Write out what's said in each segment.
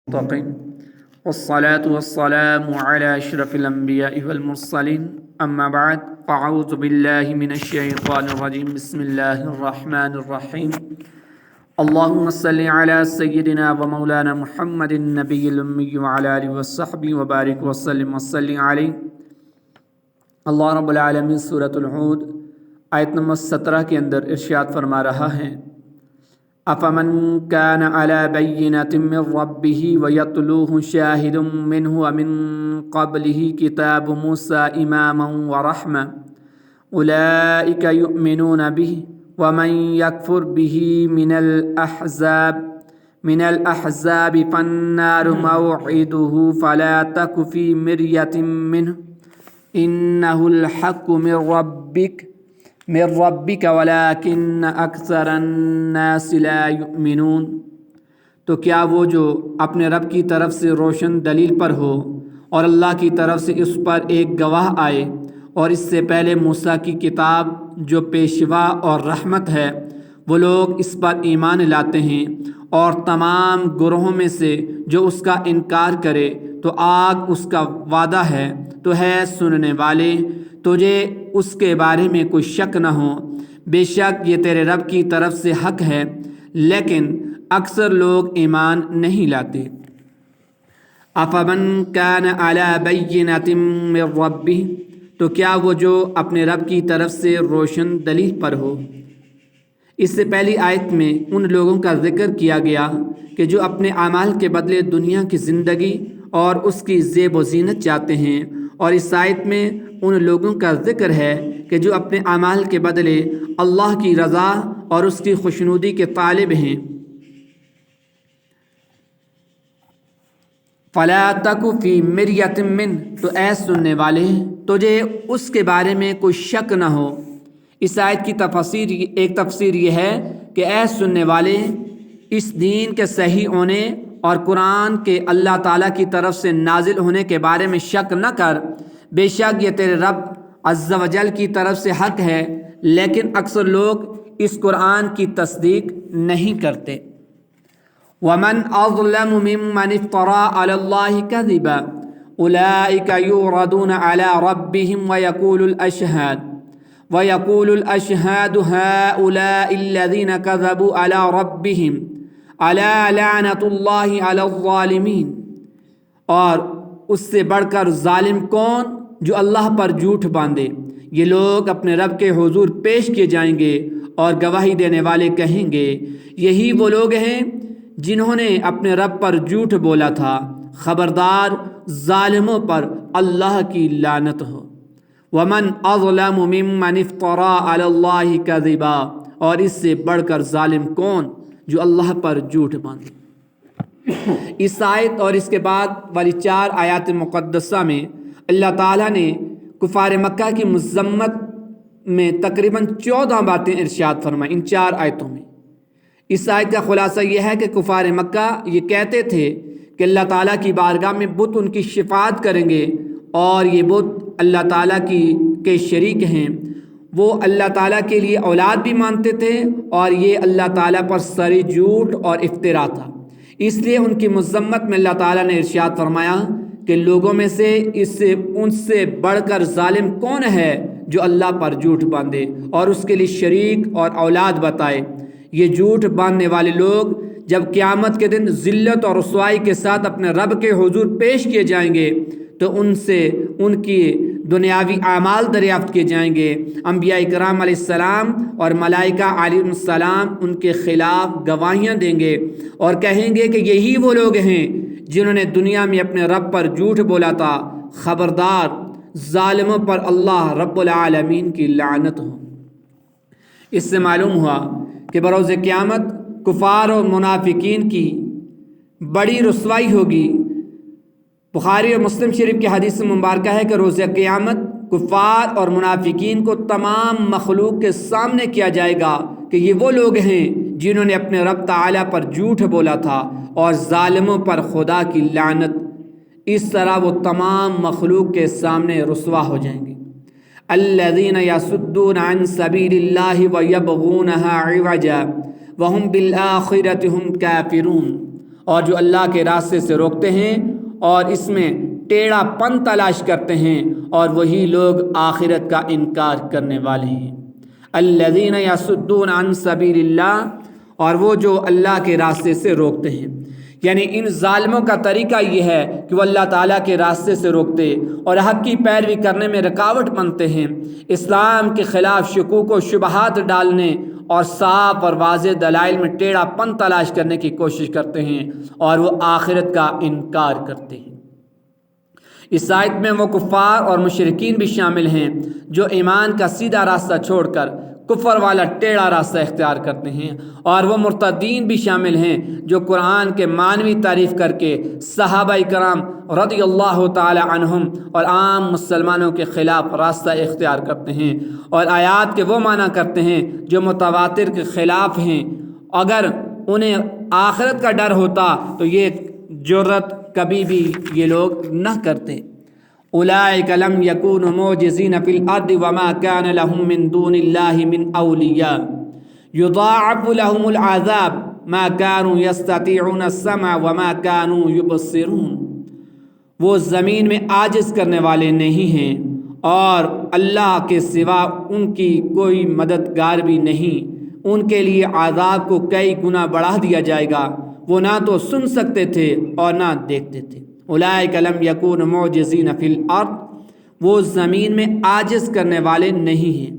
المتقين والصلاة والسلام على أشرف الأنبياء والمرسلين أما بعد فأعوذ بالله من الشيطان الرجيم بسم الله الرحمن الرحيم اللهم صل على سيدنا ومولانا محمد النبي الأمي وعلى آله وصحبه وبارك وسلم وصل عليه. اللہ رب العالمین سورۃ الہود آیت نمبر 17 کے اندر ارشاد فرما رہا ہے افمن کان علی بینۃ من ربہ ویتلوہ شاہد منہ ومن قبلہ کتاب موسیٰ اماما ورحمہ اولئک یؤمنون بہ ومن یکفر بہ من الاحزاب فالنار موعدہ فلا تک فی مریۃ منہ انہ الحق من ربک ولکن اکثر الناس لا یؤمنون. تو کیا وہ جو اپنے رب کی طرف سے روشن دلیل پر ہو اور اللہ کی طرف سے اس پر ایک گواہ آئے اور اس سے پہلے موسیٰ کی کتاب جو پیشوا اور رحمت ہے وہ لوگ اس پر ایمان لاتے ہیں اور تمام گروہوں میں سے جو اس کا انکار کرے تو آگ اس کا وعدہ ہے. تو ہے سننے والے تجھے اس کے بارے میں کوئی شک نہ ہو، بے شک یہ تیرے رب کی طرف سے حق ہے لیکن اکثر لوگ ایمان نہیں لاتے. افمن کان علی بینۃ من ربہ، تو کیا وہ جو اپنے رب کی طرف سے روشن دلیل پر ہو. اس سے پہلی آیت میں ان لوگوں کا ذکر کیا گیا کہ جو اپنے اعمال کے بدلے دنیا کی زندگی اور اس کی زیب و زینت چاہتے ہیں، اور اس آیت میں ان لوگوں کا ذکر ہے کہ جو اپنے اعمال کے بدلے اللہ کی رضا اور اس کی خوشنودی کے طالب ہیں. فلا تک فی مریۃ من، تو اے سننے والے تجھے اس کے بارے میں کوئی شک نہ ہو. اس آیت کی ایک تفسیر یہ ہے کہ اے سننے والے اس دین کے صحیح ہونے اور قرآن کے اللہ تعالیٰ کی طرف سے نازل ہونے کے بارے میں شک نہ کر، بے شک یہ تیرے رب عز و جل کی طرف سے حق ہے لیکن اکثر لوگ اس قرآن کی تصدیق نہیں کرتے. ومن اظلم ممن افترى على الله كذبا اولئك يعرضون على ربهم ويقول الاشهاد هؤلاء الذين كذبوا على ربهم الا لعنة الله على الظالمین. اور اس سے بڑھ کر ظالم کون جو اللہ پر جھوٹ باندھے. یہ لوگ اپنے رب کے حضور پیش کیے جائیں گے اور گواہی دینے والے کہیں گے یہی وہ لوگ ہیں جنہوں نے اپنے رب پر جھوٹ بولا تھا. خبردار ظالموں پر اللہ کی لعنت ہو. ومن اظلم ممن افترى على الله كذبا، اور اس سے بڑھ کر ظالم کون جو اللہ پر جھوٹ باندھے. اس آیت اور اس کے بعد والی 4 آیات مقدسہ میں اللہ تعالیٰ نے کفار مکہ کی مذمت میں تقریباً 14 باتیں ارشاد فرمائیں ان 4 آیتوں میں. اس آیت کا خلاصہ یہ ہے کہ کفار مکہ یہ کہتے تھے کہ اللہ تعالیٰ کی بارگاہ میں بت ان کی شفاعت کریں گے اور یہ بت اللہ تعالیٰ کے شریک ہیں. وہ اللہ تعالیٰ کے لیے اولاد بھی مانتے تھے اور یہ اللہ تعالیٰ پر سری جھوٹ اور افترا تھا. اس لیے ان کی مذمت میں اللہ تعالیٰ نے ارشاد فرمایا کہ لوگوں میں سے ان سے بڑھ کر ظالم کون ہے جو اللہ پر جھوٹ باندھے اور اس کے لیے شریک اور اولاد بتائے. یہ جھوٹ باندھنے والے لوگ جب قیامت کے دن ذلت اور رسوائی کے ساتھ اپنے رب کے حضور پیش کیے جائیں گے تو ان سے ان کی دنیاوی اعمال دریافت کیے جائیں گے. انبیاء کرام علیہ السلام اور ملائکہ علیہ السلام ان کے خلاف گواہیاں دیں گے اور کہیں گے کہ یہی وہ لوگ ہیں جنہوں نے دنیا میں اپنے رب پر جھوٹ بولا تھا. خبردار ظالموں پر اللہ رب العالمین کی لعنت ہو. اس سے معلوم ہوا کہ بروز قیامت کفار اور منافقین کی بڑی رسوائی ہوگی. بخاری اور مسلم شریف کی حدیث مبارکہ ہے کہ روز قیامت کفار اور منافقین کو تمام مخلوق کے سامنے کیا جائے گا کہ یہ وہ لوگ ہیں جنہوں نے اپنے رب تعالیٰ پر جھوٹ بولا تھا اور ظالموں پر خدا کی لعنت. اس طرح وہ تمام مخلوق کے سامنے رسوا ہو جائیں گے. الذین یصدون عن سبیل اللہ ویبغونها عوجا وهم بالآخرة هم کافرون. اور جو اللہ کے راستے سے روکتے ہیں اور اس میں ٹیڑھا پن تلاش کرتے ہیں، اور وہی لوگ آخرت کا انکار کرنے والے ہیں۔ الذین یصدون عن سبیل اللہ، اور وہ جو اللہ کے راستے سے روکتے ہیں، یعنی ان ظالموں کا طریقہ یہ ہے کہ وہ اللہ تعالیٰ کے راستے سے روکتے اور حق کی پیروی کرنے میں رکاوٹ بنتے ہیں، اسلام کے خلاف شکوک و شبہات ڈالنے اور صاف اور واضح دلائل میں ٹیڑھا پن تلاش کرنے کی کوشش کرتے ہیں، اور وہ آخرت کا انکار کرتے ہیں۔ اس آیت میں وہ کفار اور مشرکین بھی شامل ہیں جو ایمان کا سیدھا راستہ چھوڑ کر کفر والا ٹیڑھا راستہ اختیار کرتے ہیں، اور وہ مرتدین بھی شامل ہیں جو قرآن کے معنوی تعریف کر کے صحابہ کرام رضی اللہ تعالی عنہم اور عام مسلمانوں کے خلاف راستہ اختیار کرتے ہیں، اور آیات کے وہ معنی کرتے ہیں جو متواتر کے خلاف ہیں۔ اگر انہیں آخرت کا ڈر ہوتا تو یہ جرت کبھی بھی یہ لوگ نہ کرتے۔ اولئک لم یکونوا معجزین فی الارض وما کان لهم من دون اللہ من اولیاء یضاعف لهم العذاب ما كانوا يستطيعون السمع وما كانوا يبصرون۔ وہ زمین میں عاجز کرنے والے نہیں ہیں، اور اللہ کے سوا ان کی کوئی مددگار بھی نہیں، ان کے لیے عذاب کو کئی گنا بڑھا دیا جائے گا، وہ نہ تو سن سکتے تھے اور نہ دیکھتے تھے۔ اولئک لم یکونوا معجزین فی الارض، وہ زمین میں عاجز کرنے والے نہیں ہیں۔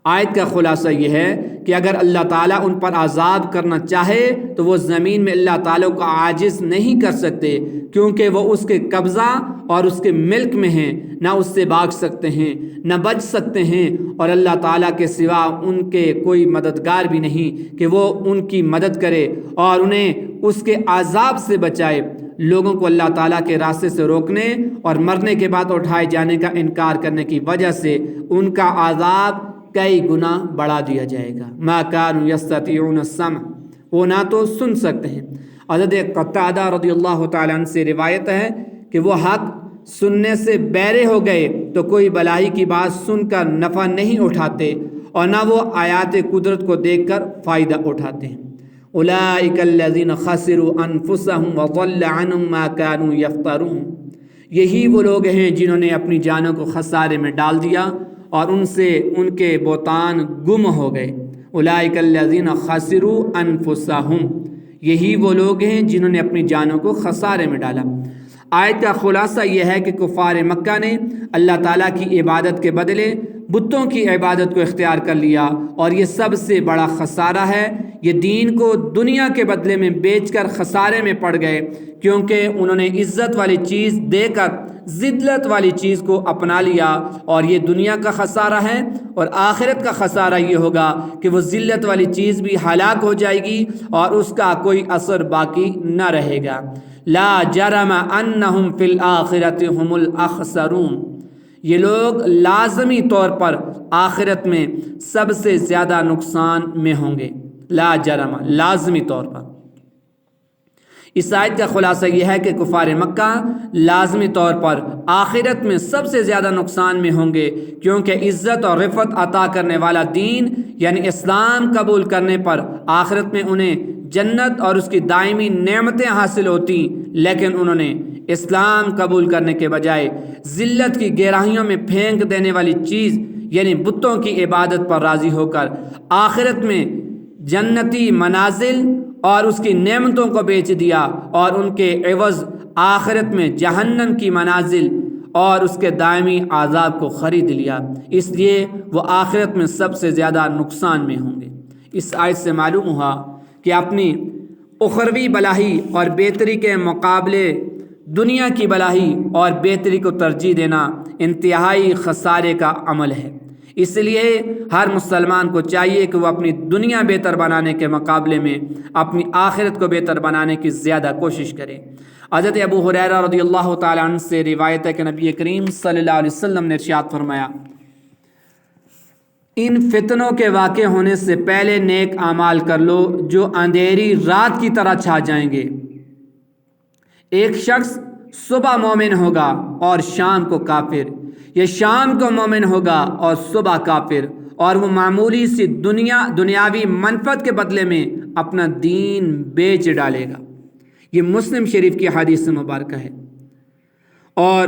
آیت کا خلاصہ یہ ہے کہ اگر اللہ تعالیٰ ان پر عذاب کرنا چاہے تو وہ زمین میں اللہ تعالیٰ کو عاجز نہیں کر سکتے، کیونکہ وہ اس کے قبضہ اور اس کے ملک میں ہیں، نہ اس سے بھاگ سکتے ہیں نہ بچ سکتے ہیں، اور اللہ تعالیٰ کے سوا ان کے کوئی مددگار بھی نہیں کہ وہ ان کی مدد کرے اور انہیں اس کے عذاب سے بچائے۔ لوگوں کو اللہ تعالیٰ کے راستے سے روکنے اور مرنے کے بعد اٹھائے جانے کا انکار کرنے کی وجہ سے ان کا عذاب کئی گنا بڑھا دیا جائے گا۔ ما كانوا يستطيعون السمع، وہ نہ تو سن سکتے ہیں۔ حضرت قتادہ رضی اللہ تعالیٰ عنہ سے روایت ہے کہ وہ حق سننے سے بہرے ہو گئے تو کوئی بلائی کی بات سن کر نفع نہیں اٹھاتے، اور نہ وہ آیات قدرت کو دیکھ کر فائدہ اٹھاتے ہیں۔ اولئک الذین خسروا انفسهم وضل عنهم ما كانوا یفترون، یہی وہ لوگ ہیں جنہوں نے اپنی جانوں کو خسارے میں ڈال دیا اور ان سے ان کے بہتان گم ہو گئے۔ اولئک الذین خسروا انفسهم، یہی وہ لوگ ہیں جنہوں نے اپنی جانوں کو خسارے میں ڈالا۔ آیت کا خلاصہ یہ ہے کہ کفار مکہ نے اللہ تعالیٰ کی عبادت کے بدلے بتوں کی عبادت کو اختیار کر لیا، اور یہ سب سے بڑا خسارہ ہے۔ یہ دین کو دنیا کے بدلے میں بیچ کر خسارے میں پڑ گئے، کیونکہ انہوں نے عزت والی چیز دے کر ذلت والی چیز کو اپنا لیا، اور یہ دنیا کا خسارہ ہے۔ اور آخرت کا خسارہ یہ ہوگا کہ وہ ذلت والی چیز بھی ہلاک ہو جائے گی اور اس کا کوئی اثر باقی نہ رہے گا۔ لا جرم انہم فی الآخرۃ هم الاخسرون، یہ لوگ لازمی طور پر آخرت میں سب سے زیادہ نقصان میں ہوں گے۔ لا جرم، لازمی طور پر۔ اس آیت کا خلاصہ یہ ہے کہ کفار مکہ لازمی طور پر آخرت میں سب سے زیادہ نقصان میں ہوں گے، کیونکہ عزت اور رفعت عطا کرنے والا دین یعنی اسلام قبول کرنے پر آخرت میں انہیں جنت اور اس کی دائمی نعمتیں حاصل ہوتی، لیکن انہوں نے اسلام قبول کرنے کے بجائے ذلت کی گہرائیوں میں پھینک دینے والی چیز یعنی بتوں کی عبادت پر راضی ہو کر آخرت میں جنتی منازل اور اس کی نعمتوں کو بیچ دیا، اور ان کے عوض آخرت میں جہنم کی منازل اور اس کے دائمی عذاب کو خرید لیا، اس لیے وہ آخرت میں سب سے زیادہ نقصان میں ہوں گے۔ اس آیت سے معلوم ہوا کہ اپنی اخروی بلائی اور بہتری کے مقابلے دنیا کی بلائی اور بہتری کو ترجیح دینا انتہائی خسارے کا عمل ہے۔ اس لیے ہر مسلمان کو چاہیے کہ وہ اپنی دنیا بہتر بنانے کے مقابلے میں اپنی آخرت کو بہتر بنانے کی زیادہ کوشش کرے۔ حضرت ابو ہریرہ رضی اللہ تعالیٰ عنہ سے روایت ہے کہ نبی کریم صلی اللہ علیہ وسلم نے ارشاد فرمایا، ان فتنوں کے واقع ہونے سے پہلے نیک اعمال کر لو جو اندھیری رات کی طرح چھا جائیں گے۔ ایک شخص صبح مومن ہوگا اور شام کو کافر، یا شام کو مومن ہوگا اور صبح کافر، اور وہ معمولی سی دنیاوی منفعت کے بدلے میں اپنا دین بیچ ڈالے گا۔ یہ مسلم شریف کی حدیث مبارکہ ہے۔ اور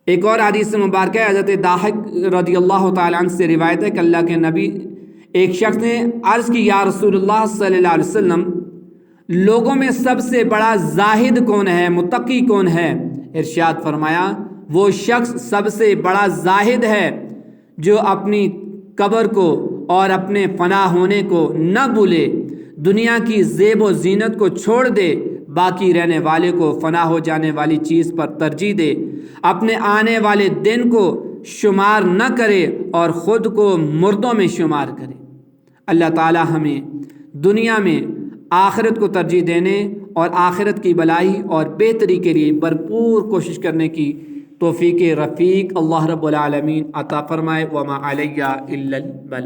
ایک اور حدیث مبارکہ ہے، حضرت ضاحک رضی اللہ تعالیٰ عنہ سے روایت ہے کہ اللہ کے نبی، ایک شخص نے عرض کی یا رسول اللہ صلی اللہ علیہ وسلم، لوگوں میں سب سے بڑا زاہد کون ہے، متقی کون ہے؟ ارشاد فرمایا وہ شخص سب سے بڑا زاہد ہے جو اپنی قبر کو اور اپنے فنا ہونے کو نہ بھولے، دنیا کی زیب و زینت کو چھوڑ دے، باقی رہنے والے کو فنا ہو جانے والی چیز پر ترجیح دے، اپنے آنے والے دن کو شمار نہ کرے اور خود کو مردوں میں شمار کرے۔ اللہ تعالی ہمیں دنیا میں آخرت کو ترجیح دینے اور آخرت کی بھلائی اور بہتری کے لیے بھرپور کوشش کرنے کی توفیق رفیق اللہ رب العالمین عطا فرمائے۔ وما علیہ الا البلاغ۔